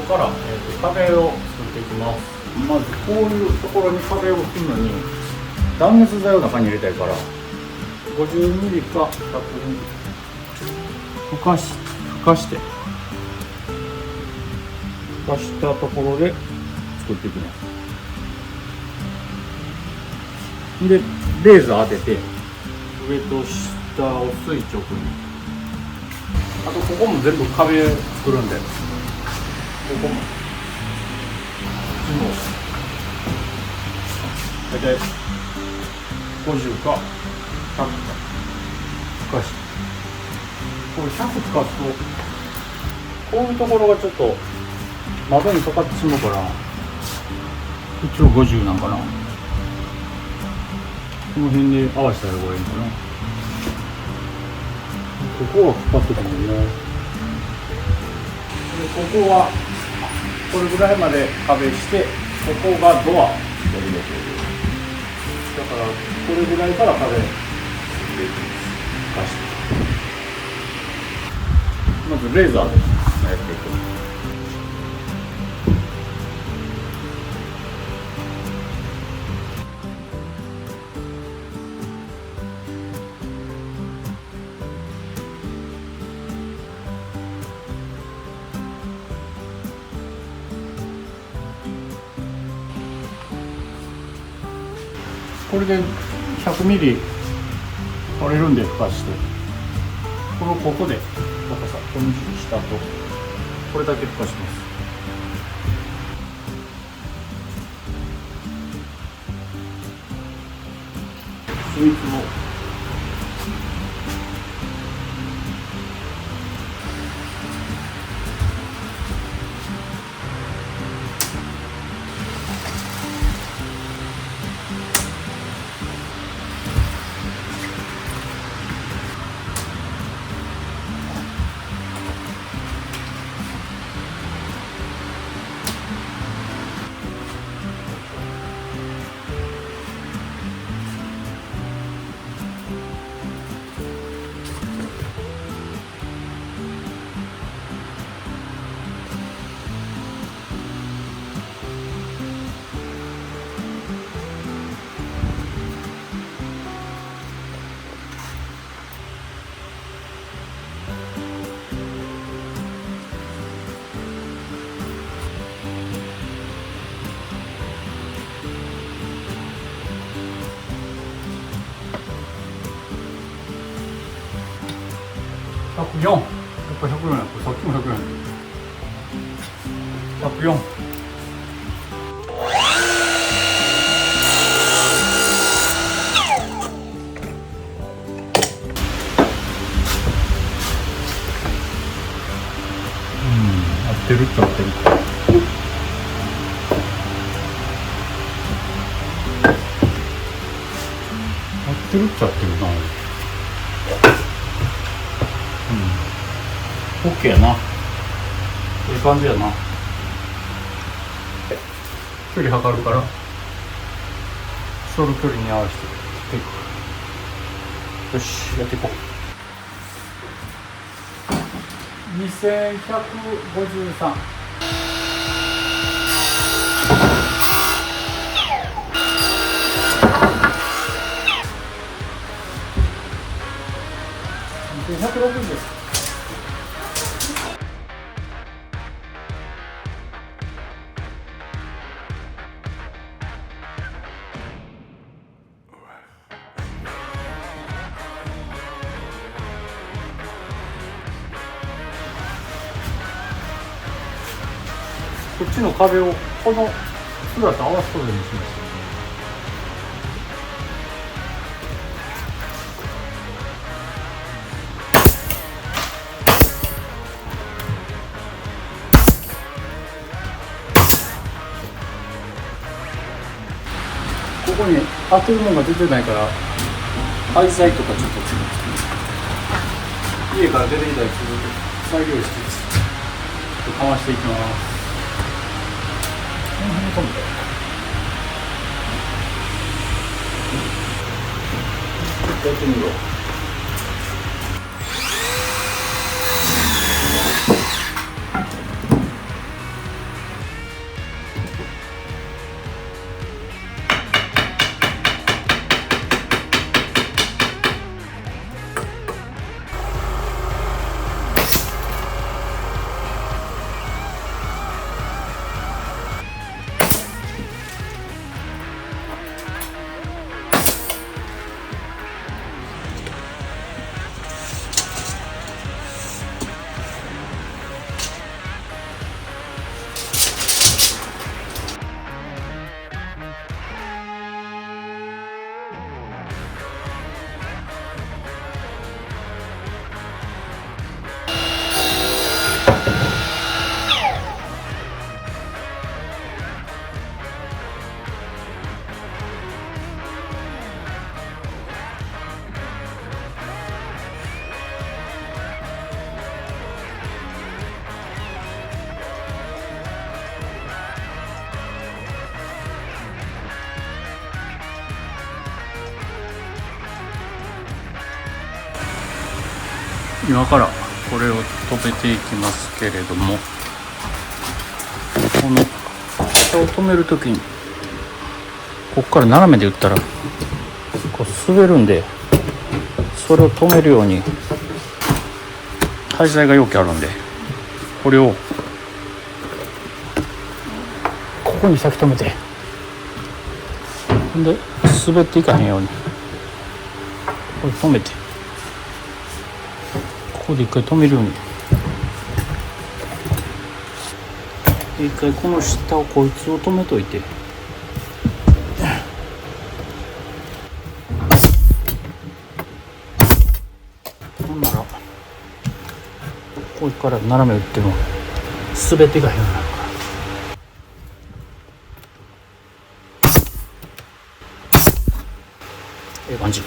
から、壁を作っていきます。まずこういうところに壁をするのに断熱材を中に入れたいから50ミリか100ミリふかしたところで作っていきます。でレーザー当てて上と下を垂直に、あとここも全部壁作るんで、ここも大体50か100かふかして、これ100ふかすとこういうところがちょっと窓にかかってしまうから、一応50なんかな、この辺で合わせたらこれいいかな。ここはかかってたもんね。でここはこれぐらいまで壁して、ここがドア、だからこれぐらいから壁出してまずレーザーでやっていく。これで100ミリ取れるんでふかして、ここで高さこの下とこれだけふかします。秘密も104、やっぱ104や、これさっきも104や。104。合ってるっちゃ合ってる。合ってるっちゃ合ってるな。オッケーやな。いい感じやな。距離測るから、その距離に合わせて切っていく。よし、やっていこう。2153。2160です。こっちの壁をこの姿と合わせそうにします。ここに当てるものが出てないから、廃材とかちょっと家から出てきたりする材料してかましていきます。やってみろ。今からこれを止めていきますけれども、この下を止めるときにここから斜めで打ったらこう滑るんで、それを止めるように廃材が容器あるんで、これをここに先止めて、で滑っていかへんようにこれ止めて、ここで一回止めるように、一回この下をこいつを止めといて、ほんならここから斜め打っても滑っていかへんようになるから、ええ感じ。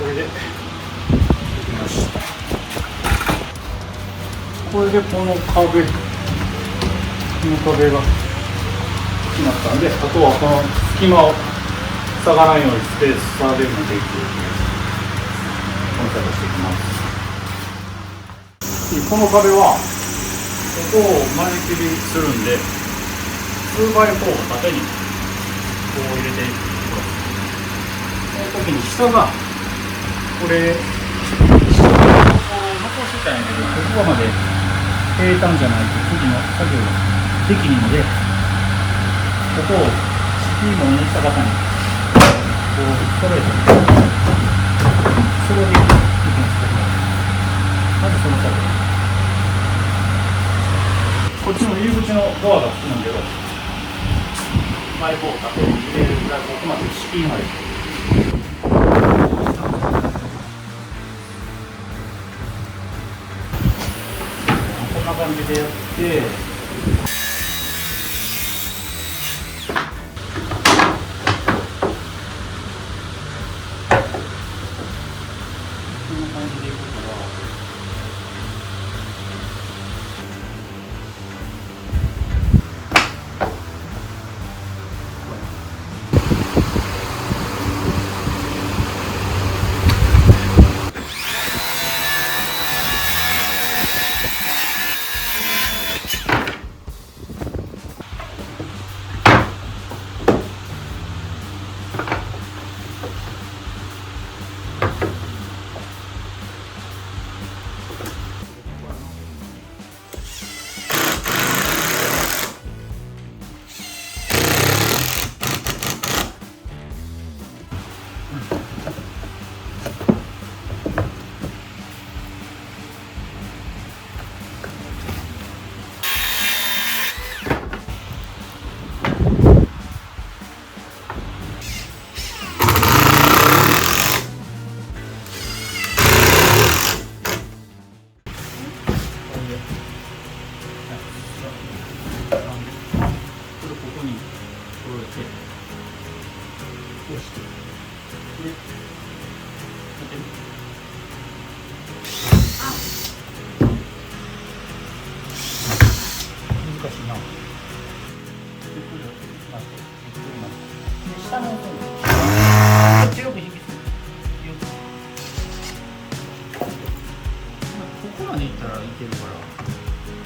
これでできました。これでこの壁が決まったんで、あとはこの隙間を塞がないようにスペースサーベルもできるこの作業していきます。この壁はここを間仕切りするんで 2x4 を縦にこう入れていく。その時に下がこれ残してたんやけど、ここまで平坦じゃないと次の作業ができるので、ここを敷物の高さにこうストレートにそれでいきますけど、まずその作業、こっちの入り口のドアがつくんだけど、パイプを縦に入れるぐらい、ここまで敷居までこんな感じでやって、こんな感じでいくから。してでやってみ難しいな。ゆっくり待ってゆっくり待ってで下の音に強く引きすぎここまでいったらいけるから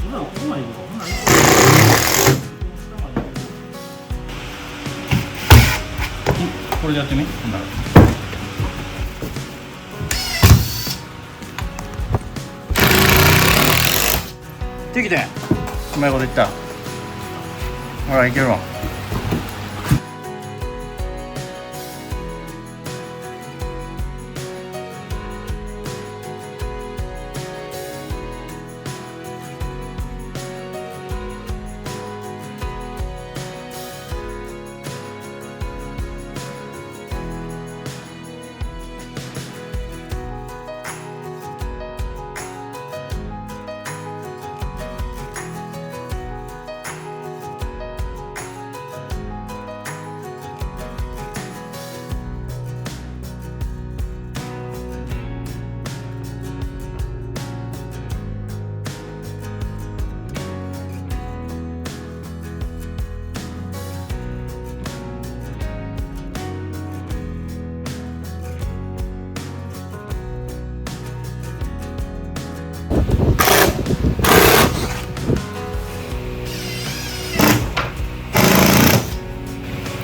今ここまでいくとこんなんいけるこれでやってみほんならできてんうまいこといったほらいけるわ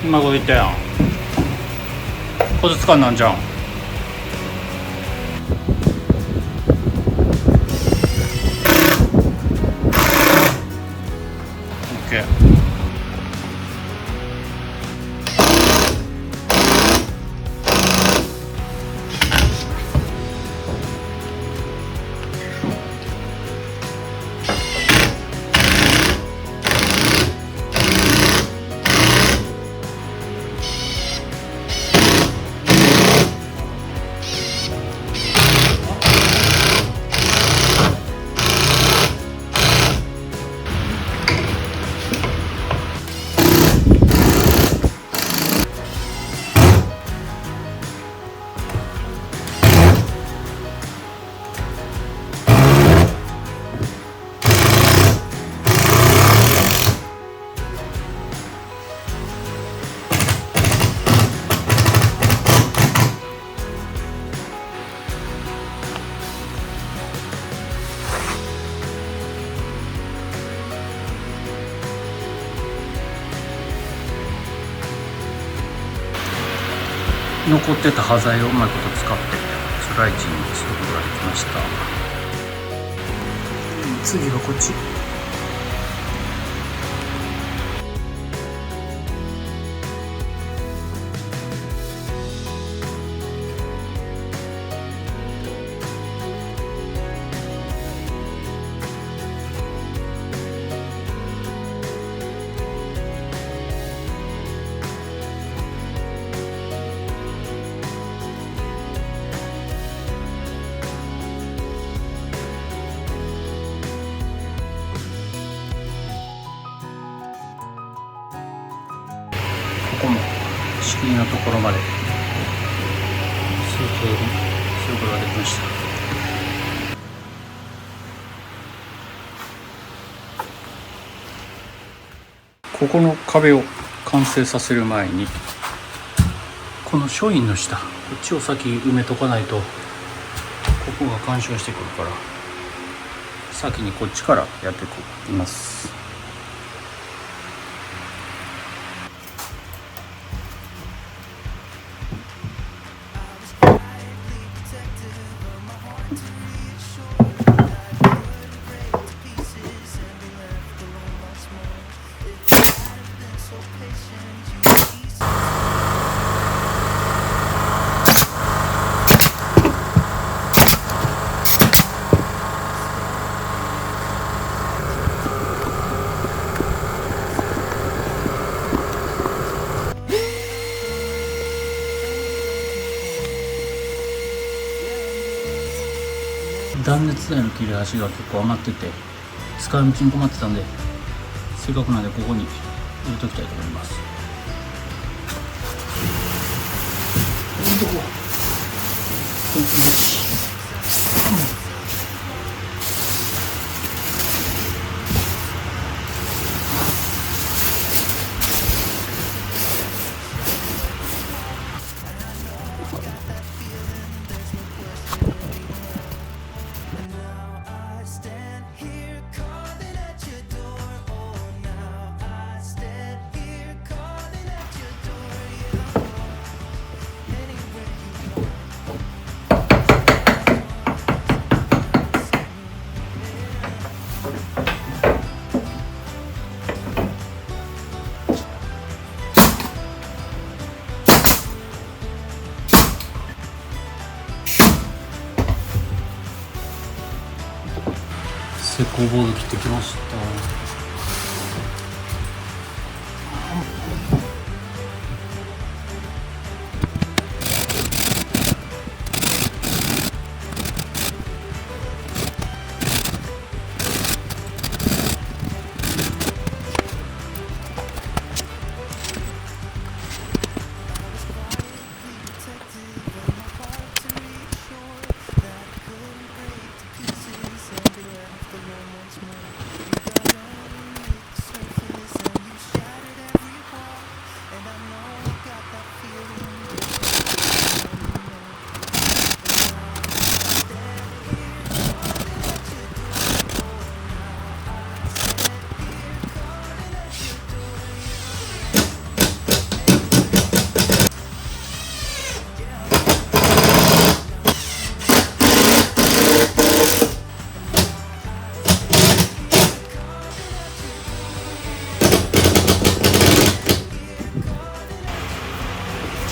うまいこと言ったやんコツつかんなんじゃんオッケー残ってた端材をうまいこと使ってスライチにすることができました。次はこっち。ここも仕切りのところまで成形することができました。ここの壁を完成させる前にこの書院の下こっちを先埋めとかないとここが干渉してくるから先にこっちからやっていきます。断熱材の切れ端が結構余ってて使い道に困ってたんでせっかくなんでここに入れときたいと思います。とこセコボード切ってきました。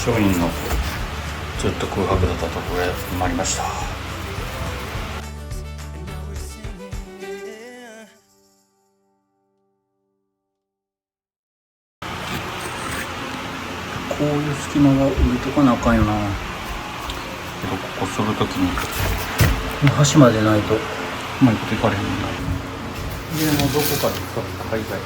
商品のずっと空白だったところへ埋まりました。こういう隙間が埋めとかなあかんよな。けどここするときに端までないとうまいこといかれへんな。家のどこかで使った廃材。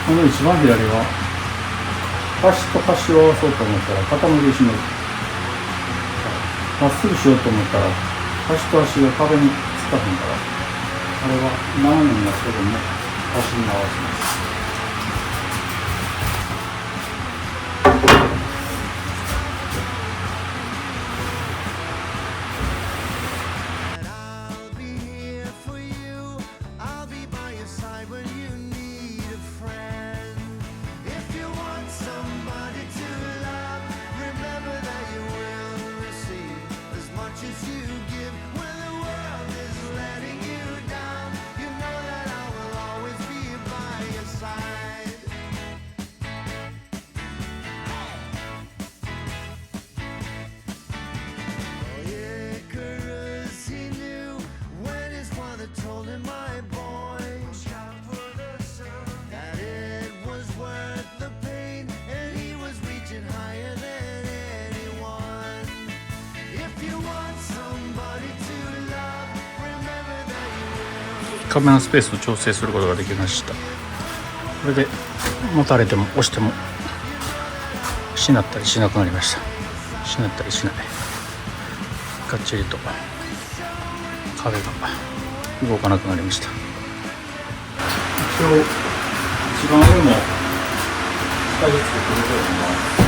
この一番左は端と端を合わそうと思ったら傾きしめる。まっすぐしようと思ったら端と端が壁につかへんから、あれは斜めになってでも端に合わせます。壁のスペースを調整することができました。これで持たれても押してもしなったりしなくなりました。しなったりしない、がっちりと壁が動かなくなりました。一応一番上も下地つけてると思います。